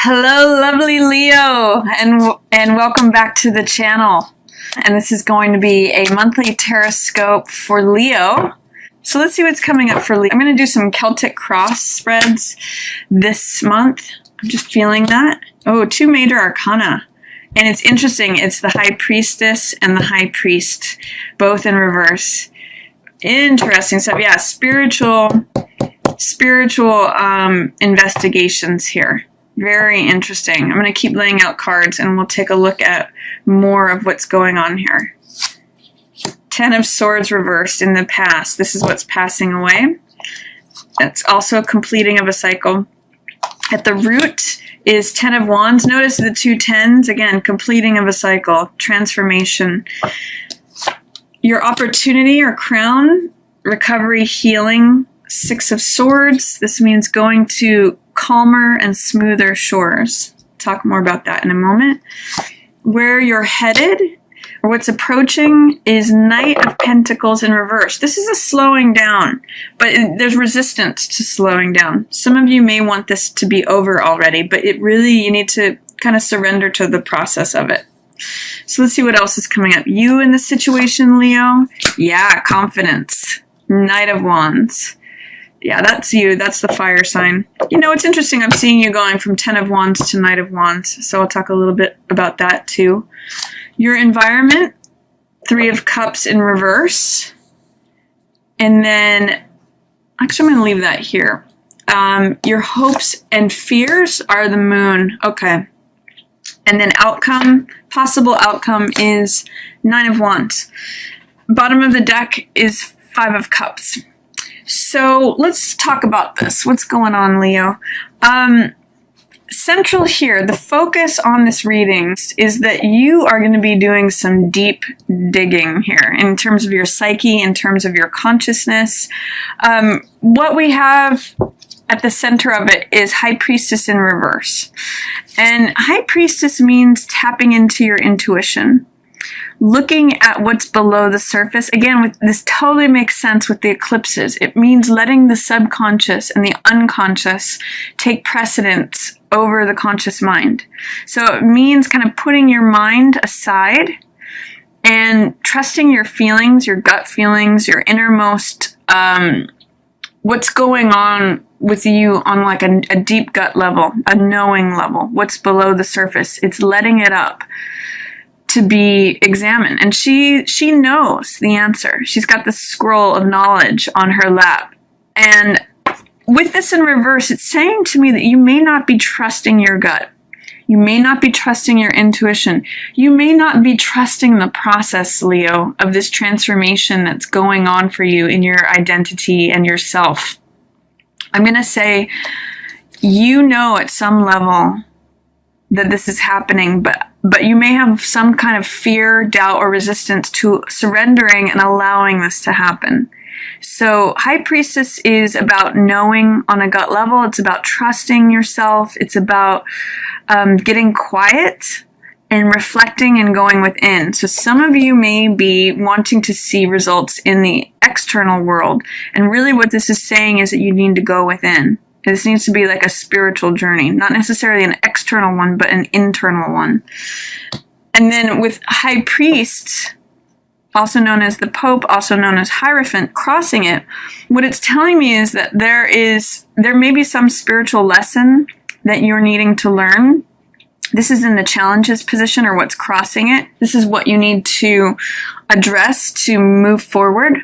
Hello, lovely Leo, and welcome back to the channel. And this is going to be a monthly Taroscope for Leo. So let's see what's coming up for Leo. I'm going to do some Celtic cross spreads this month. I'm just feeling that. Oh, 2 major arcana. And it's interesting. It's the High Priestess and the High Priest, both in reverse. Interesting stuff. Yeah, spiritual investigations here. Very interesting. I'm going to keep laying out cards and we'll take a look at more of what's going on here. 10 of Swords reversed in the past. This is what's passing away. That's also a completing of a cycle. At the root is 10 of Wands. Notice the 2 10s. Again, completing of a cycle. Transformation. Your opportunity or crown. Recovery, healing. 6 of Swords. This means going to calmer and smoother shores. Talk more about that in a moment. Where you're headed, or what's approaching, is Knight of Pentacles in reverse. This is a slowing down, but there's resistance to slowing down. Some of you may want this to be over already, but you need to kind of surrender to the process of it. So let's see what else is coming up. You in the situation, Leo? Yeah, confidence. Knight of Wands. Yeah, that's you. That's the fire sign. You know, it's interesting. I'm seeing you going from 10 of Wands to Knight of Wands. So I'll talk a little bit about that too. Your environment, 3 of Cups in reverse. And then, actually, I'm going to leave that here. Your hopes and fears are the Moon. Okay. And then outcome, possible outcome is 9 of Wands. Bottom of the deck is 5 of Cups. So let's talk about this. What's going on, Leo? Central here, the focus on this reading is that you are going to be doing some deep digging here in terms of your psyche, in terms of your consciousness. What we have at the center of it is High Priestess in reverse. And High Priestess means tapping into your intuition. Looking at what's below the surface. Again, this totally makes sense with the eclipses. It means letting the subconscious and the unconscious take precedence over the conscious mind. So it means kind of putting your mind aside and trusting your feelings, your gut feelings, your innermost, what's going on with you on like a deep gut level, a knowing level, what's below the surface. It's letting it up to be examined. And she knows the answer. She's got this scroll of knowledge on her lap. And with this in reverse, it's saying to me that you may not be trusting your gut. You may not be trusting your intuition. You may not be trusting the process, Leo, of this transformation that's going on for you in your identity and yourself. I'm going to say, you know at some level that this is happening, but you may have some kind of fear, doubt, or resistance to surrendering and allowing this to happen. So High Priestess is about knowing on a gut level. It's about trusting yourself. It's about getting quiet and reflecting and going within. So some of you may be wanting to see results in the external world. And really what this is saying is that you need to go within. This needs to be like a spiritual journey, not necessarily an external one, but an internal one. And then with High Priest, also known as the Pope, also known as Hierophant, crossing it, what it's telling me is that there may be some spiritual lesson that you're needing to learn. This is in the challenges position, or what's crossing it. This is what you need to address to move forward.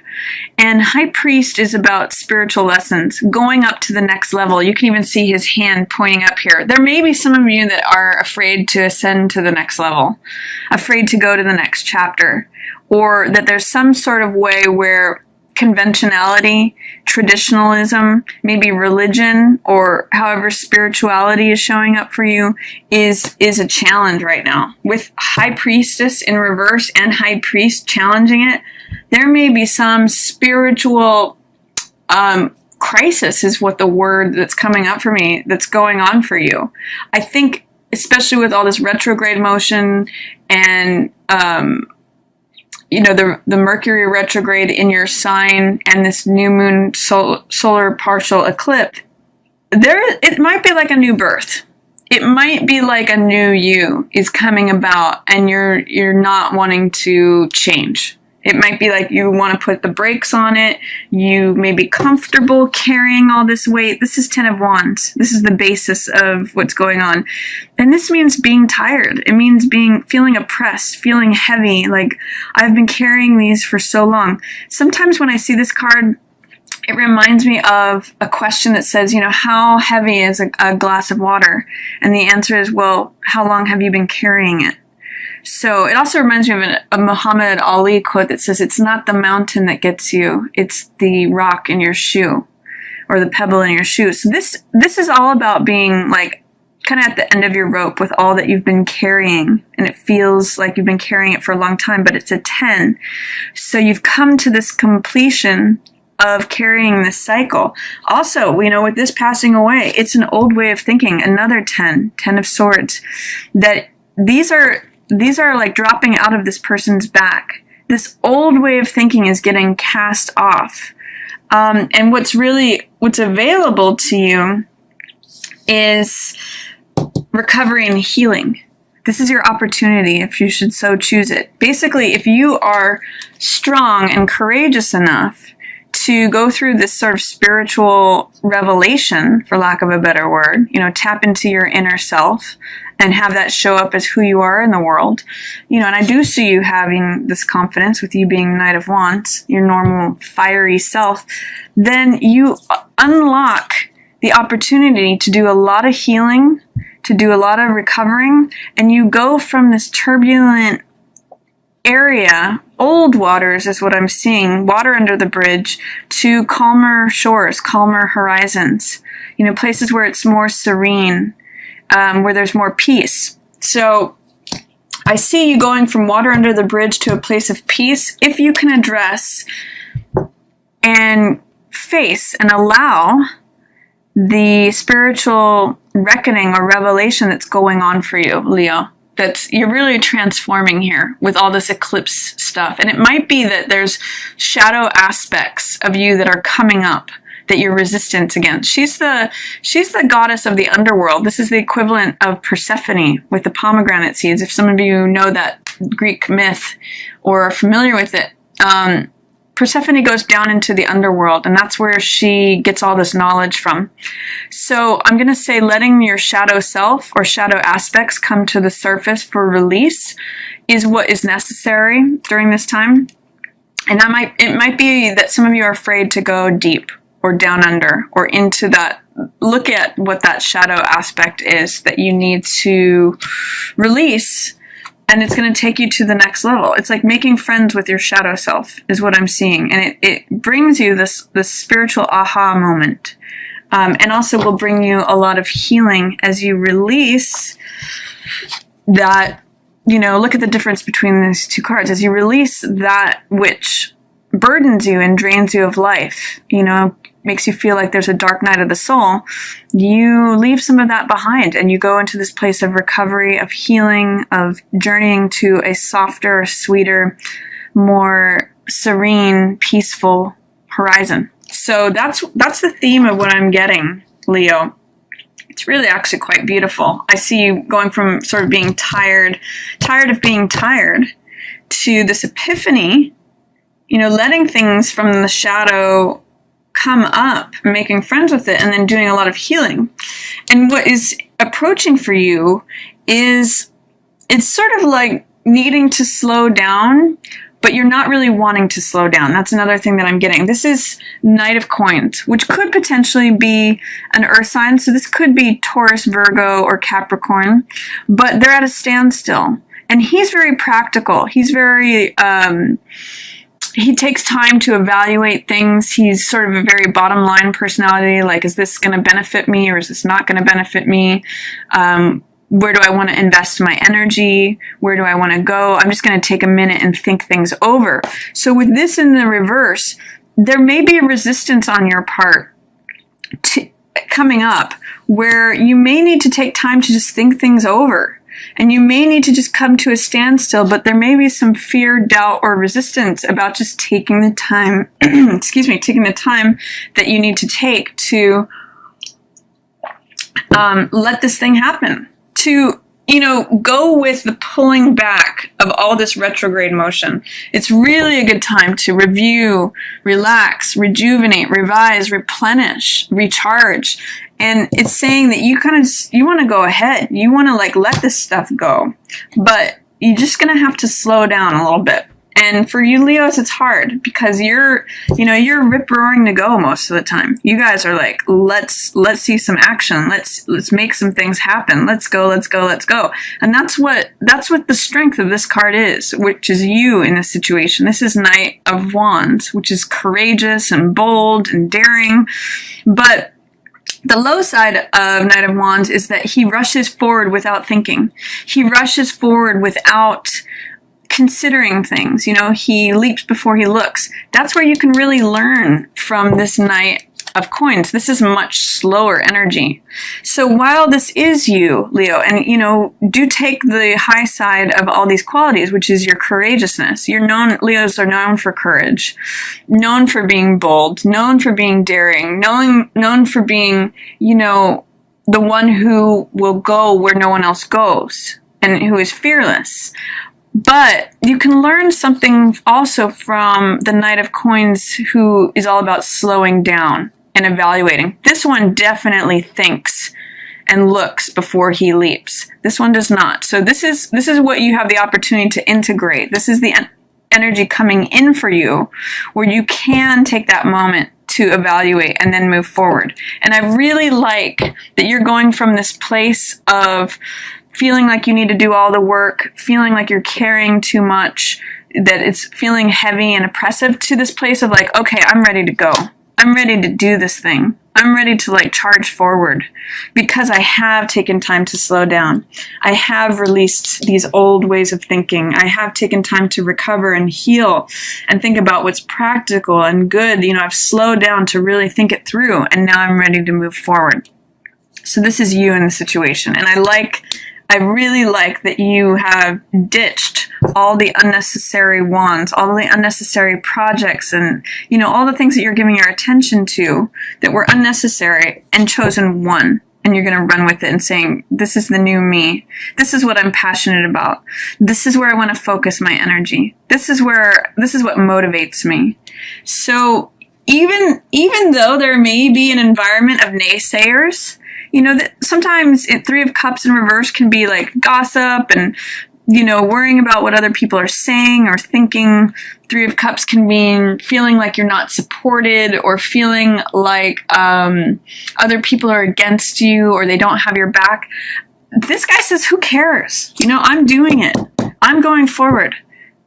And High Priest is about spiritual lessons, going up to the next level. You can even see his hand pointing up here. There may be some of you that are afraid to ascend to the next level, afraid to go to the next chapter, or that there's some sort of way where conventionality, traditionalism, maybe religion, or however spirituality is showing up for you is a challenge right now. With High Priestess in reverse and High Priest challenging it, there may be some spiritual crisis is what the word that's coming up for me that's going on for you. I think especially with all this retrograde motion and the Mercury retrograde in your sign and this new moon solar partial eclipse, it might be like a new birth. it might be like a new you is coming about and you're not wanting to change. It might be like you want to put the brakes on it. You may be comfortable carrying all this weight. This is 10 of Wands. This is the basis of what's going on. And this means being tired. It means feeling oppressed, feeling heavy. Like, I've been carrying these for so long. Sometimes when I see this card, it reminds me of a question that says, how heavy is a glass of water? And the answer is, well, how long have you been carrying it? So it also reminds me of a Muhammad Ali quote that says, it's not the mountain that gets you, it's the rock in your shoe or the pebble in your shoe. So this is all about being like kind of at the end of your rope with all that you've been carrying. And it feels like you've been carrying it for a long time, but it's a 10. So you've come to this completion of carrying this cycle. Also, with this passing away, it's an old way of thinking. Another 10 of Swords, that these are like dropping out of this person's back. This old way of thinking is getting cast off. And what's available to you is recovery and healing. This is your opportunity if you should so choose it. Basically, if you are strong and courageous enough to go through this sort of spiritual revelation, for lack of a better word, tap into your inner self and have that show up as who you are in the world. And I do see you having this confidence with you being Knight of Wands, your normal fiery self. Then you unlock the opportunity to do a lot of healing, to do a lot of recovering, and you go from this turbulent area, old waters is what I'm seeing, water under the bridge, to calmer shores, calmer horizons, places where it's more serene, where there's more peace. So I see you going from water under the bridge to a place of peace if you can address and face and allow the spiritual reckoning or revelation that's going on for you, Leo. You're really transforming here with all this eclipse stuff. And it might be that there's shadow aspects of you that are coming up that you're resistant against. She's the goddess of the underworld. This is the equivalent of Persephone with the pomegranate seeds. If some of you know that Greek myth or are familiar with it, Persephone goes down into the underworld, and that's where she gets all this knowledge from. So I'm going to say letting your shadow self or shadow aspects come to the surface for release is what is necessary during this time. And it might be that some of you are afraid to go deep or down under or into that. Look at what that shadow aspect is that you need to release. And it's going to take you to the next level. It's like making friends with your shadow self is what I'm seeing. And it brings you this spiritual aha moment. And also will bring you a lot of healing as you release that, look at the difference between these two cards. As you release that which burdens you and drains you of life, makes you feel like there's a dark night of the soul, you leave some of that behind and you go into this place of recovery, of healing, of journeying to a softer, sweeter, more serene, peaceful horizon. So that's the theme of what I'm getting, Leo. It's really actually quite beautiful. I see you going from sort of being tired of being tired, to this epiphany, letting things from the shadow come up, making friends with it, and then doing a lot of healing. And what is approaching for you is, it's sort of like needing to slow down, but you're not really wanting to slow down. That's another thing that I'm getting. This is Knight of Coins, which could potentially be an earth sign. So this could be Taurus, Virgo, or Capricorn, but they're at a standstill. And he's very practical. He's very, he takes time to evaluate things. He's sort of a very bottom line personality. Like, is this going to benefit me or is this not going to benefit me? Where do I want to invest my energy? Where do I want to go? I'm just going to take a minute and think things over. So with this in the reverse, there may be a resistance on your part coming up where you may need to take time to just think things over. And you may need to just come to a standstill, but there may be some fear, doubt, or resistance about just taking the time, taking the time that you need to take to let this thing happen. To, go with the pulling back of all this retrograde motion. It's really a good time to review, relax, rejuvenate, revise, replenish, recharge. And it's saying that you want to go ahead. You want to let this stuff go. But you're just going to have to slow down a little bit. And for you Leos, it's hard because you're rip roaring to go most of the time. You guys are like, let's see some action. Let's make some things happen. Let's go. And that's what the strength of this card is, which is you in this situation. This is Knight of Wands, which is courageous and bold and daring. But the low side of Knight of Wands is that he rushes forward without thinking. He rushes forward without considering things. He leaps before he looks. That's where you can really learn from this Knight of Coins. This is much slower energy. So while this is you, Leo, and do take the high side of all these qualities, which is your courageousness. Leos are known for courage, known for being bold, known for being daring, known for being, the one who will go where no one else goes and who is fearless. But you can learn something also from the Knight of Coins, who is all about slowing down and evaluating. This one definitely thinks and looks before he leaps. This one does not. So this is what you have the opportunity to integrate. This is the energy coming in for you, where you can take that moment to evaluate and then move forward. And I really like that you're going from this place of feeling like you need to do all the work, feeling like you're carrying too much, that it's feeling heavy and oppressive, to this place of okay, I'm ready to go. I'm ready to do this thing. I'm ready to charge forward because I have taken time to slow down. I have released these old ways of thinking. I have taken time to recover and heal and think about what's practical and good. I've slowed down to really think it through, and now I'm ready to move forward. So this is you in the situation. And I really like that you have ditched all the unnecessary wands, all the unnecessary projects, and, all the things that you're giving your attention to that were unnecessary, and chosen one. And you're going to run with it and saying, this is the new me. This is what I'm passionate about. This is where I want to focus my energy. This is what motivates me. So even though there may be an environment of naysayers, that sometimes Three of Cups in reverse can be gossip and, worrying about what other people are saying or thinking. Three of Cups can mean feeling like you're not supported, or feeling like other people are against you or they don't have your back. This guy says, who cares? I'm doing it. I'm going forward.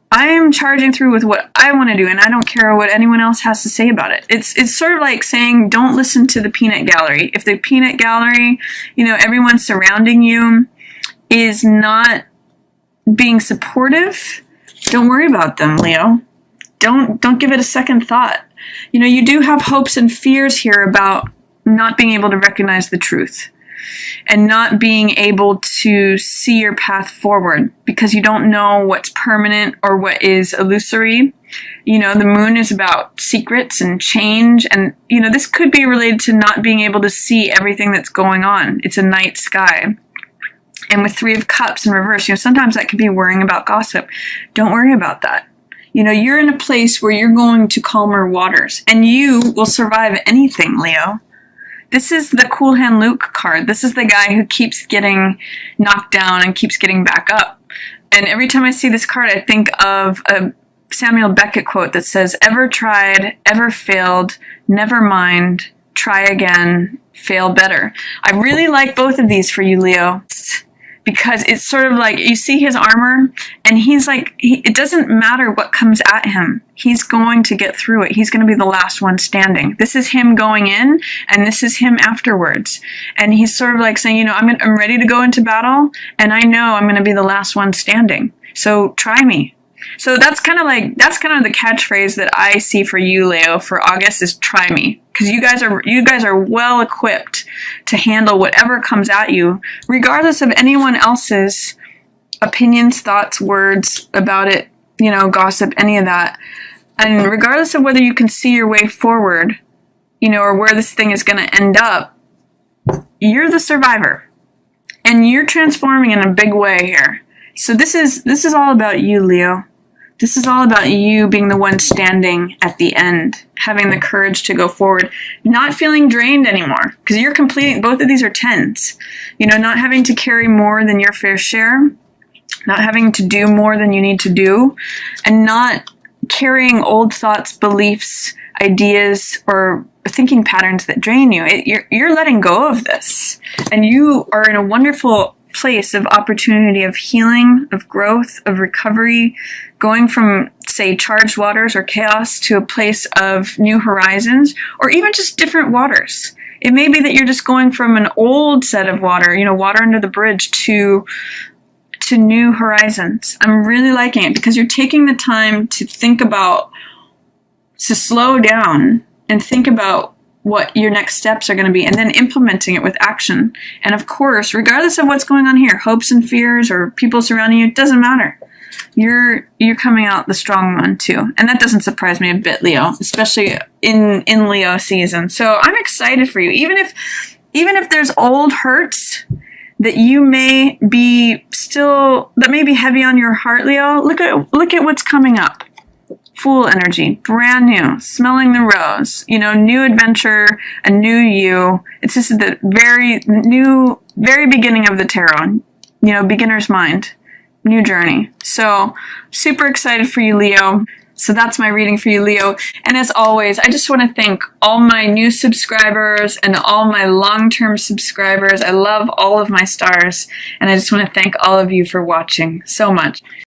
I am charging through with what I want to do, and I don't care what anyone else has to say about it. It's sort of like saying, don't listen to the peanut gallery. If the peanut gallery, everyone surrounding you is not being supportive, don't worry about them, Leo. Don't give it a second thought. You do have hopes and fears here about not being able to recognize the truth and not being able to see your path forward because you don't know what's permanent or what is illusory. The moon is about secrets and change, and this could be related to not being able to see everything that's going on. It's a night sky. And with Three of Cups in reverse, sometimes that could be worrying about gossip. Don't worry about that. You're in a place where you're going to calmer waters, and you will survive anything, Leo. This is the Cool Hand Luke card. This is the guy who keeps getting knocked down and keeps getting back up. And every time I see this card, I think of a Samuel Beckett quote that says, ever tried, ever failed, never mind, try again, fail better. I really like both of these for you, Leo, because it's sort of like you see his armor and he's it doesn't matter what comes at him. He's going to get through it. He's going to be the last one standing. This is him going in, and this is him afterwards. And he's sort of like saying, I'm ready to go into battle, and I know I'm going to be the last one standing. So try me. So that's kind of the catchphrase that I see for you, Leo, for August is try me. Because you guys are well equipped to handle whatever comes at you, regardless of anyone else's opinions, thoughts, words about it, gossip, any of that. And regardless of whether you can see your way forward, or where this thing is going to end up, you're the survivor. And you're transforming in a big way here. So this is all about you, Leo. This is all about you being the one standing at the end, having the courage to go forward, not feeling drained anymore, because you're completing, both of these are 10s. You know, not having to carry more than your fair share, not having to do more than you need to do, and not carrying old thoughts, beliefs, ideas, or thinking patterns that drain you. You're letting go of this, and you are in a wonderful place of opportunity, of healing, of growth, of recovery, going from, say, charged waters or chaos to a place of new horizons, or even just different waters. It may be that you're just going from an old set of water, you know, water under the bridge, to new horizons. I'm really liking it because you're taking the time to think about, to slow down and think about what your next steps are going to be, and then implementing it with action. And of course, regardless of what's going on here, hopes and fears or people surrounding you, it doesn't matter. You're coming out the strong one too. And that doesn't surprise me a bit, Leo, especially in Leo season. So I'm excited for you. Even if there's old hurts that you may be still, that may be heavy on your heart, Leo, look at what's coming up. Fool energy, brand new, smelling the rose, you know, new adventure, a new you. It's just the very beginning of the tarot, you know, beginner's mind, new journey. So super excited for you, Leo. So that's my reading for you, Leo. And as always, I just want to thank all my new subscribers and all my long-term subscribers. I love all of my stars. And I just want to thank all of you for watching so much.